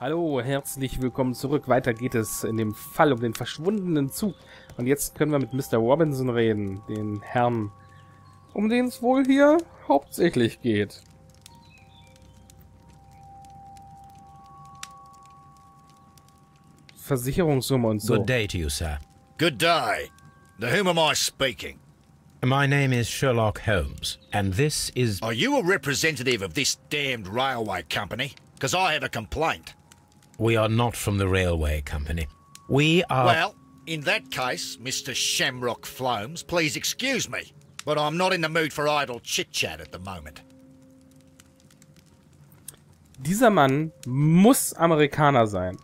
Hallo, herzlich willkommen zurück. Weiter geht es in dem Fall um den verschwundenen Zug. Und jetzt können wir mit Mr. Robinson reden, den Herrn, um den es wohl hier hauptsächlich geht. Versicherungssumme und so. Good day to you, sir. Good day. To whom am I speaking? My name is Sherlock Holmes, and this is... Are you a representative of this damned railway company? Because I have a complaint. We are not from the railway company. We are... Well, in that case, Mr. Shamrock Flomes, please excuse me, but I'm not in the mood for idle chit-chat at the moment. Dieser Mann muss Amerikaner sein.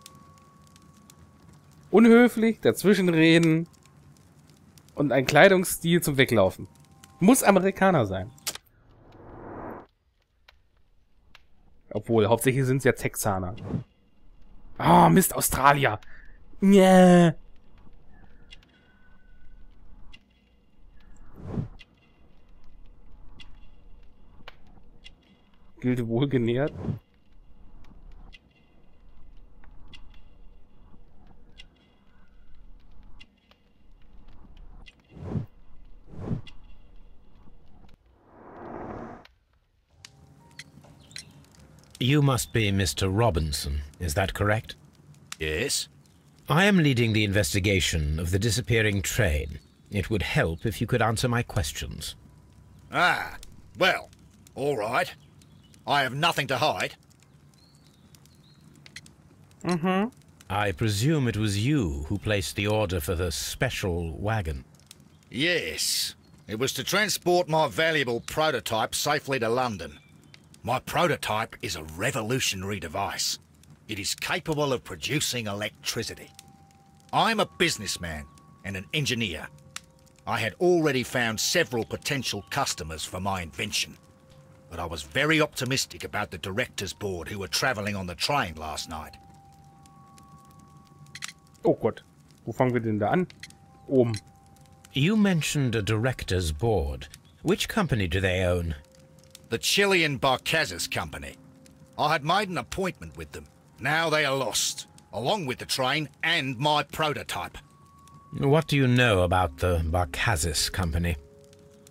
Unhöflich, dazwischenreden und ein Kleidungsstil zum Weglaufen. Muss Amerikaner sein. Obwohl, hauptsächlich sind es ja Texaner. Ah, Mist, Australier. Yeah. Gilt wohlgenährt. You must be Mr. Robinson, is that correct? Yes? I am leading the investigation of the disappearing train. It would help if you could answer my questions. Ah, well, all right. I have nothing to hide. I presume it was you who placed the order for the special wagon. Yes. It was to transport my valuable prototype safely to London. My prototype is a revolutionary device. It is capable of producing electricity. I'm a businessman and an engineer. I had already found several potential customers for my invention, but I was very optimistic about the directors' board who were travelling on the train last night. Oh Gott, wo fangen wir denn da an? Oben. You mentioned a director's board. Which company do they own? The Chilean Barcazes Company. I had made an appointment with them. Now they are lost, along with the train and my prototype. What do you know about the Barcazes Company?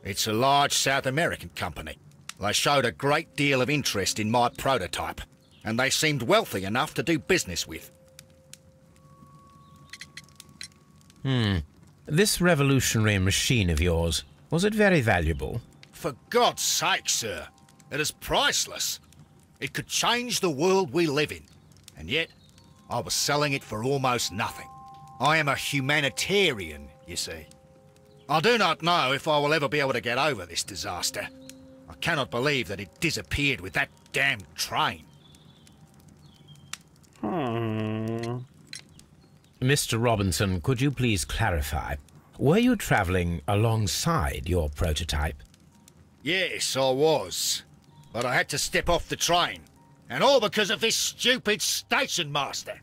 It's a large South American company. They showed a great deal of interest in my prototype, and they seemed wealthy enough to do business with. This revolutionary machine of yours, was it very valuable? For God's sake, sir, it is priceless. It could change the world we live in, and yet I was selling it for almost nothing. I am a humanitarian, you see. I do not know if I will ever be able to get over this disaster. I cannot believe that it disappeared with that damned train. Mr. Robinson, could you please clarify? Were you travelling alongside your prototype? Yes, I was. But I had to step off the train. And all because of this stupid station master.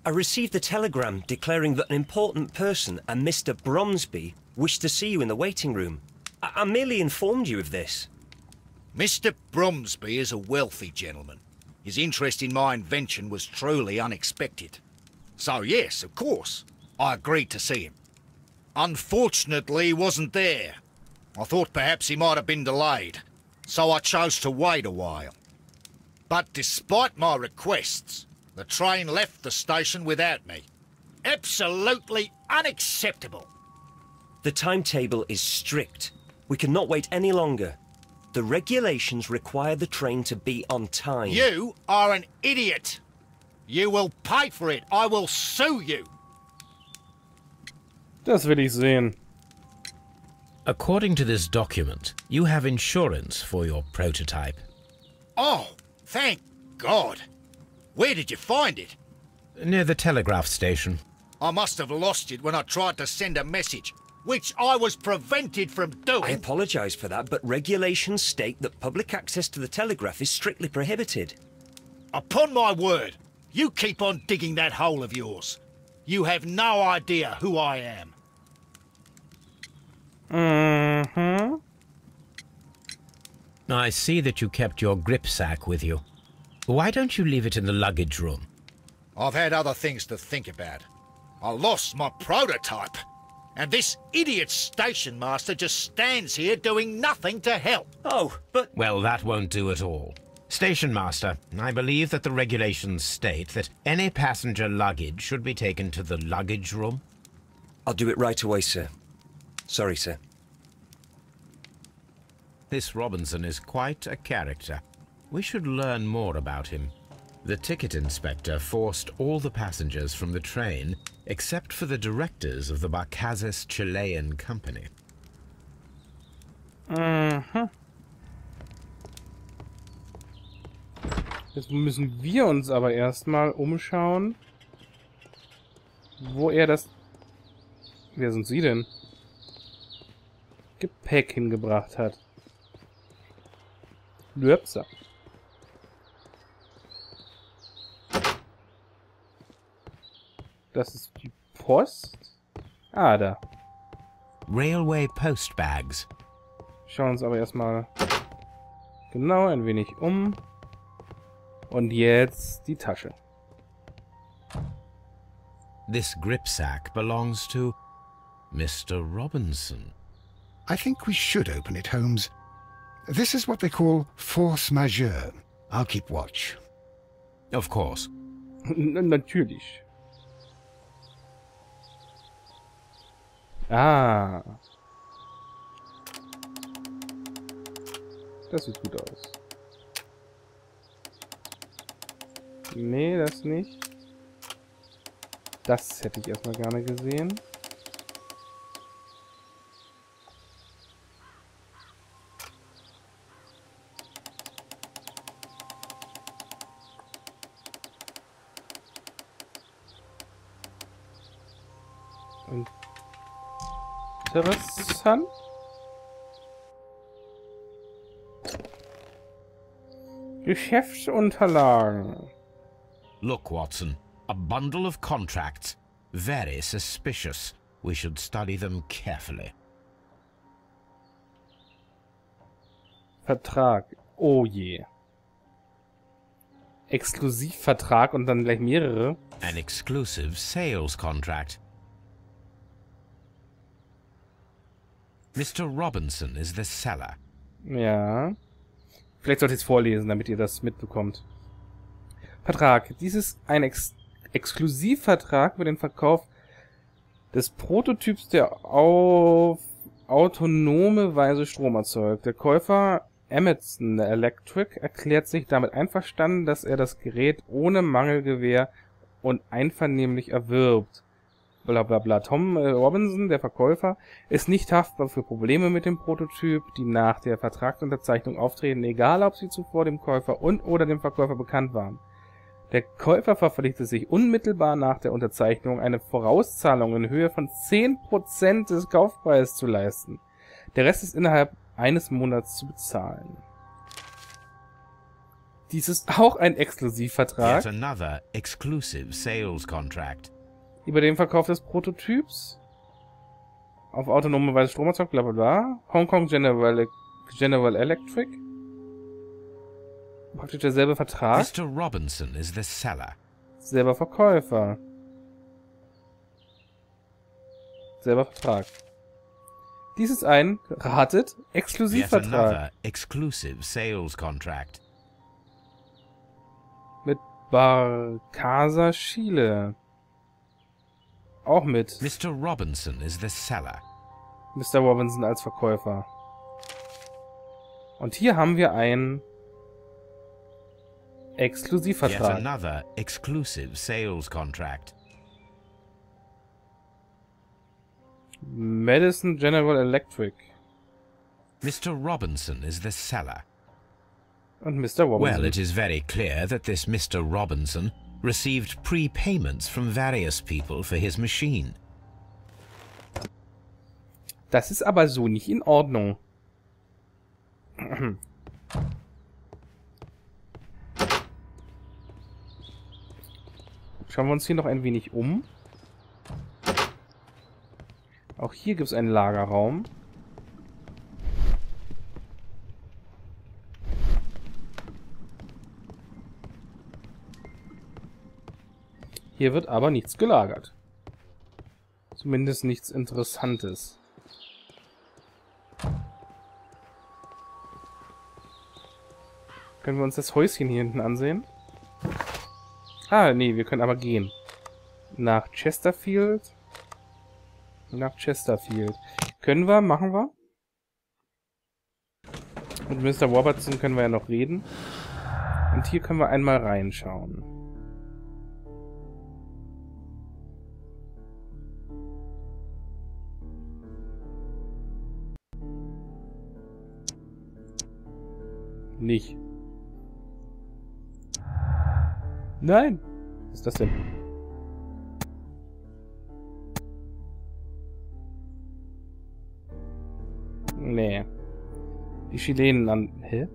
I received a telegram declaring that an important person, a Mr. Bromsby, wished to see you in the waiting room. I merely informed you of this. Mr. Bromsby is a wealthy gentleman. His interest in my invention was truly unexpected. So yes, of course, I agreed to see him. Unfortunately, he wasn't there. I thought perhaps he might have been delayed, so I chose to wait a while. But despite my requests, the train left the station without me. Absolutely unacceptable. The timetable is strict. We cannot wait any longer. The regulations require the train to be on time. You are an idiot. You will pay for it. I will sue you. Das will ich sehen. According to this document, you have insurance for your prototype. Oh, thank God. Where did you find it? Near the telegraph station. I must have lost it when I tried to send a message, which I was prevented from doing. I apologise for that, but regulations state that public access to the telegraph is strictly prohibited. Upon my word, you keep on digging that hole of yours. You have no idea who I am. I see that you kept your grip sack with you. Why don't you leave it in the luggage room? I've had other things to think about. I lost my prototype. And this idiot station master just stands here doing nothing to help. Oh, but... Well, that won't do at all. Station Master, I believe that the regulations state that any passenger luggage should be taken to the luggage room. I'll do it right away, sir. Sorry, sir. This Robinson is quite a character. We should learn more about him. The ticket inspector forced all the passengers from the train except for the directors of the Barkazes Chilean Company. Jetzt müssen wir uns aber erstmal umschauen, wo er das... Wer sind Sie denn? Gepäck hingebracht hat. Löpser. Das ist die Post. Ah, da. Railway Post Bags. Schauen uns aber erstmal genau ein wenig um. Und jetzt die Tasche. This gripsack belongs to Mr. Robinson. I think we should open it, Holmes. This is what they call force majeure. I'll keep watch. Of course. Natürlich. Ah. Das sieht gut aus. Nee, das nicht. Das hätte ich erstmal gerne gesehen. Interessant. Geschäftsunterlagen. Look, Watson. A bundle of contracts. Very suspicious. We should study them carefully. Vertrag. Oh je. Exklusivvertrag und dann gleich mehrere. An exclusive sales contract. Mr. Robinson is the seller. Ja. Vielleicht sollte ich es vorlesen, damit ihr das mitbekommt. Vertrag. Dies ist ein Exklusivvertrag für den Verkauf des Prototyps, der auf autonome Weise Strom erzeugt. Der Käufer Emerson Electric erklärt sich damit einverstanden, dass er das Gerät ohne Mangelgewähr und einvernehmlich erwirbt. Blablabla. Tom Robinson, der Verkäufer, ist nicht haftbar für Probleme mit dem Prototyp, die nach der Vertragsunterzeichnung auftreten, egal ob sie zuvor dem Käufer und/oder dem Verkäufer bekannt waren. Der Käufer verpflichtet sich unmittelbar nach der Unterzeichnung eine Vorauszahlung in Höhe von 10% des Kaufpreises zu leisten. Der Rest ist innerhalb eines Monats zu bezahlen. Dies ist auch ein Exklusivvertrag. Yet another exclusive sales contract. Über den Verkauf des Prototyps auf autonome Weise Strom erzeugt, bla bla bla. Hongkong General Electric. Praktisch derselbe Vertrag. Mr. Robinson is the seller. Selber Verkäufer. Selber Vertrag. Dies ist ein, ratet, Yet Exklusivvertrag. another exclusive sales contract. Mit Barkasa Chile. Auch mit Mr. Robinson is the seller. Mr. Robinson als Verkäufer. Und hier haben wir einen Yet Exklusivvertrag. another exclusive sales contract. Madison General Electric. Mr. Robinson is the seller. Und Mr. Robinson. Well, it is very clear that this Mr. Robinson received prepayments from various people for his machine. Das ist aber so nicht in Ordnung. Schauen wir uns hier noch ein wenig um. Auch hier gibt es einen Lagerraum. Hier wird aber nichts gelagert. Zumindest nichts Interessantes. Können wir uns das Häuschen hier hinten ansehen? Ah, nee, wir können aber gehen. Nach Chesterfield. Nach Chesterfield. Können wir, machen wir. Mit Mr. Robertson können wir ja noch reden. Und hier können wir einmal reinschauen. Nicht. Nein! Was ist das denn? Nee. Die Chilenen an... Hä?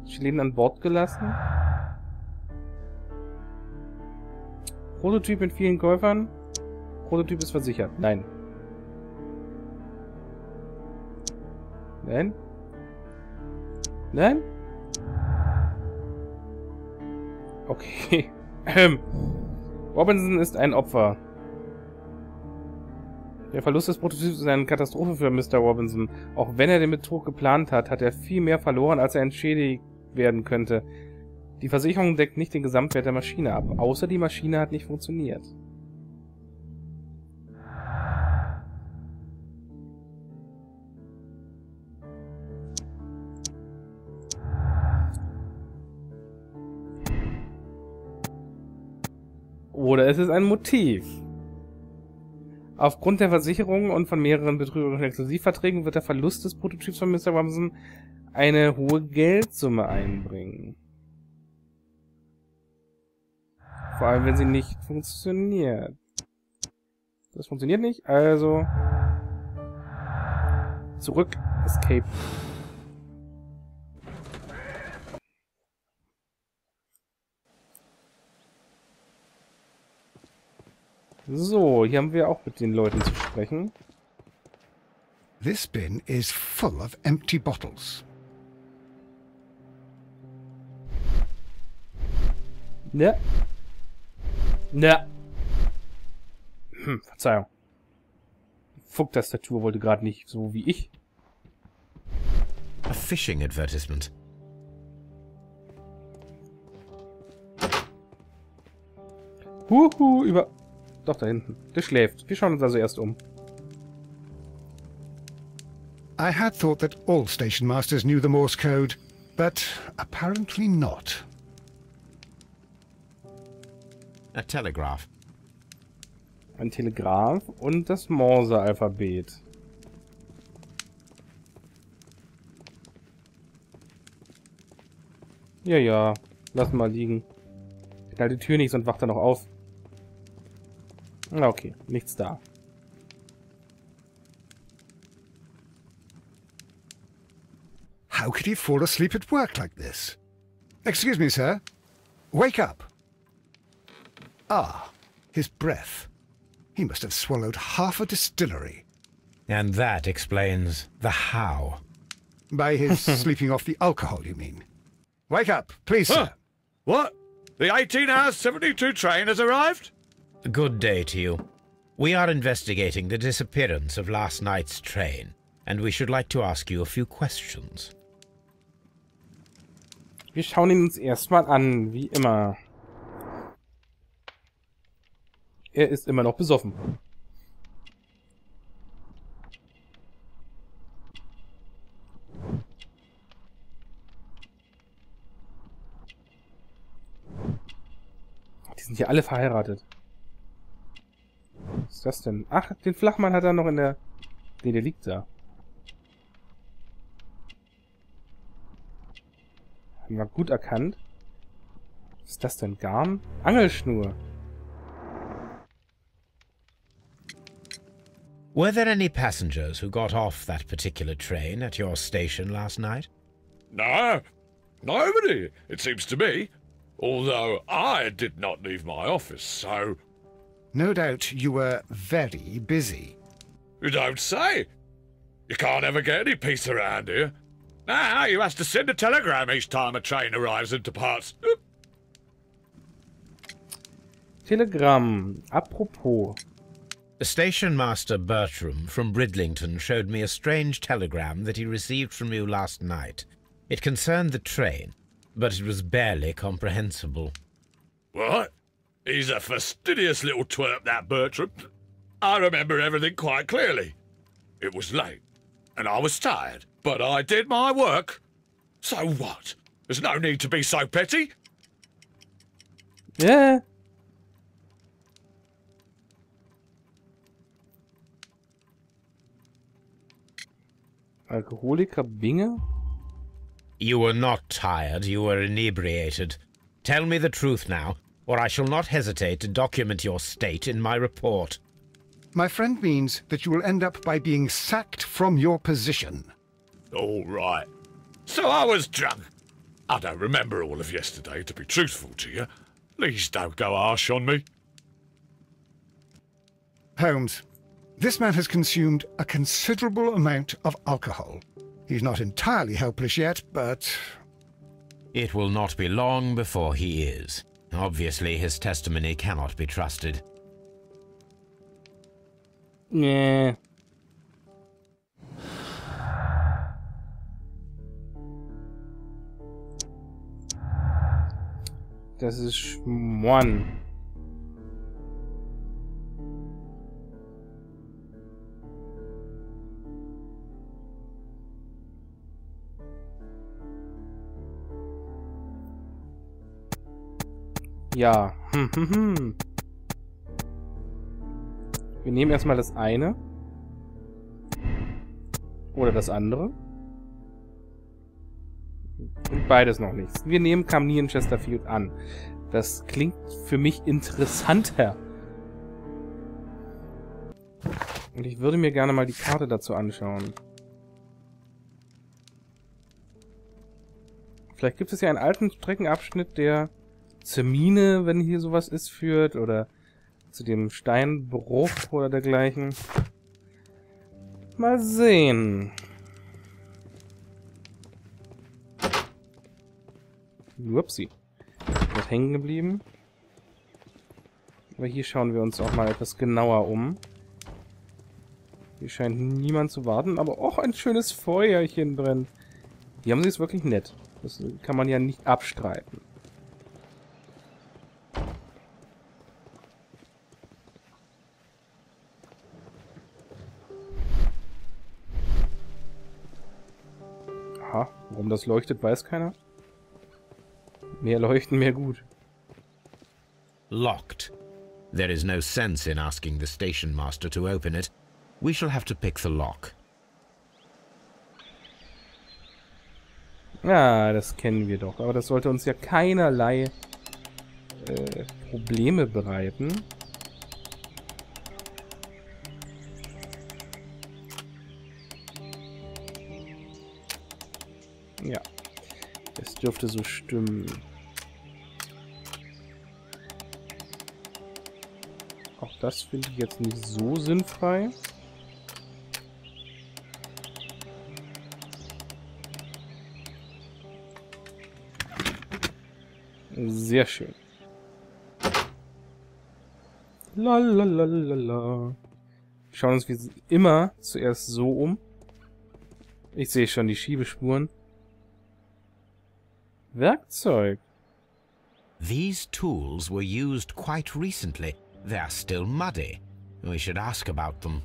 Chilenen an Bord gelassen? Prototyp mit vielen Käufern? Prototyp ist versichert. Nein. Nein? Nein? Okay. Robinson ist ein Opfer. Der Verlust des Prototyps ist eine Katastrophe für Mr. Robinson. Auch wenn er den Betrug geplant hat, hat er viel mehr verloren, als er entschädigt werden könnte. Die Versicherung deckt nicht den Gesamtwert der Maschine ab, außer die Maschine hat nicht funktioniert. Oder es ist ein Motiv. Aufgrund der Versicherung und von mehreren betrügerischen Exklusivverträgen wird der Verlust des Prototyps von Mr. Robinson eine hohe Geldsumme einbringen. Vor allem, wenn sie nicht funktioniert. Das funktioniert nicht, also... Zurück, Escape. So, hier haben wir auch mit den Leuten zu sprechen. This bin is full of empty bottles. Ne. Ne. Verzeihung. Die Fuck-Tastatur wollte gerade nicht, so wie ich. A phishing advertisement. Huhu, über... Doch, da hinten. Der schläft. Wir schauen uns also erst um. I had thought that all station masters knew the Morse code, but apparently not. A telegraph. Ein Telegraph und das Morse-Alphabet. Ja, ja. Lass mal liegen. Knall die Tür nicht, sonst wacht er noch auf. Na, okay. Nichts da. How could he fall asleep at work like this? Excuse me, sir. Wake up. Ah, his breath. He must have swallowed half a distillery. And that explains the how. By his sleeping off the alcohol, you mean? Wake up, please, sir. What? The 18 hours 72 train has arrived? Good day to you. We are investigating the disappearance of last night's train, and we should like to ask you a few questions. Wir schauen ihn uns erstmal an, wie immer. Er ist immer noch besoffen. Die sind hier alle verheiratet. Was ist das denn? Ach, den Flachmann hat er noch in der... Nee, der liegt da. Haben wir gut erkannt. Was ist das denn? Garn? Angelschnur. Were there any passengers who got off that particular train at your station last night? No, nobody, it seems to me. Although I did not leave my office, so... No doubt you were very busy. You don't say. You can't ever get any peace around here. Now you have to send a telegram each time a train arrives and departs. Telegramm. Apropos. Station Master Bertram from Bridlington showed me a strange telegram that he received from you last night. It concerned the train, but it was barely comprehensible. What? He's a fastidious little twerp, that Bertram. I remember everything quite clearly. It was late, and I was tired, but I did my work. So what? There's no need to be so petty. Yeah. Alkoholiker Binge? You were not tired, you were inebriated. Tell me the truth now, or I shall not hesitate to document your state in my report. My friend means that you will end up by being sacked from your position. All right. So I was drunk. I don't remember all of yesterday, to be truthful to you. Please don't go harsh on me. Holmes, this man has consumed a considerable amount of alcohol. He's not entirely helpless yet, but... It will not be long before he is. Obviously, his testimony cannot be trusted. Yeah. Das ist Mann. Ja. Wir nehmen erstmal das eine. Oder das andere. Und beides noch nichts. Wir nehmen kam nie in Chesterfield an. Das klingt für mich interessanter. Und ich würde mir gerne mal die Karte dazu anschauen. Vielleicht gibt es ja einen alten Streckenabschnitt, der zur Mine, wenn hier sowas ist, führt. Oder zu dem Steinbruch oder dergleichen. Mal sehen. Upsi. Wird hängen geblieben. Aber hier schauen wir uns auch mal etwas genauer um. Hier scheint niemand zu warten, aber auch ein schönes Feuerchen brennt. Hier haben sie es wirklich nett. Das kann man ja nicht abstreiten. Aha, warum das leuchtet, weiß keiner. Mehr leuchten, mehr gut. Locked. There is no sense in asking the station master to open it. We shall have to pick the lock. Ja, das kennen wir doch. Aber das sollte uns ja keinerlei Probleme bereiten. Ja, das dürfte so stimmen. Auch das finde ich jetzt nicht so sinnfrei. Sehr schön. Lalalala. Wir schauen uns wie immer zuerst so um. Ich sehe schon die Schiebespuren. Werkzeug. These tools were used quite recently. They are still muddy. We should ask about them.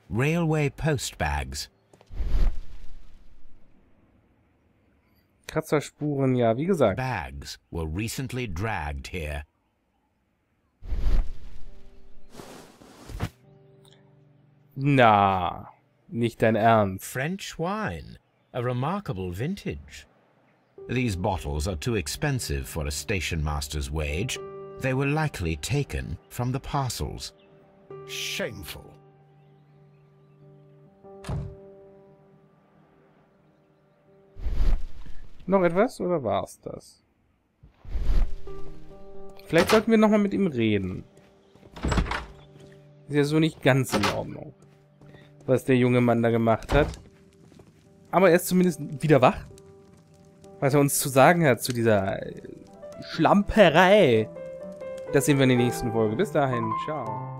Railway post bags. Kratzerspuren, ja, wie gesagt. Bags were recently dragged here. Na, nicht dein Ernst. French wine, a remarkable vintage. These bottles are too expensive for a station master's wage. They were likely taken from the parcels. Shameful. Noch etwas oder war's das? Vielleicht sollten wir nochmal mit ihm reden. Ist ja so nicht ganz in Ordnung, was der junge Mann da gemacht hat. Aber er ist zumindest wieder wach. Was er uns zu sagen hat zu dieser Schlamperei. Das sehen wir in der nächsten Folge. Bis dahin, ciao.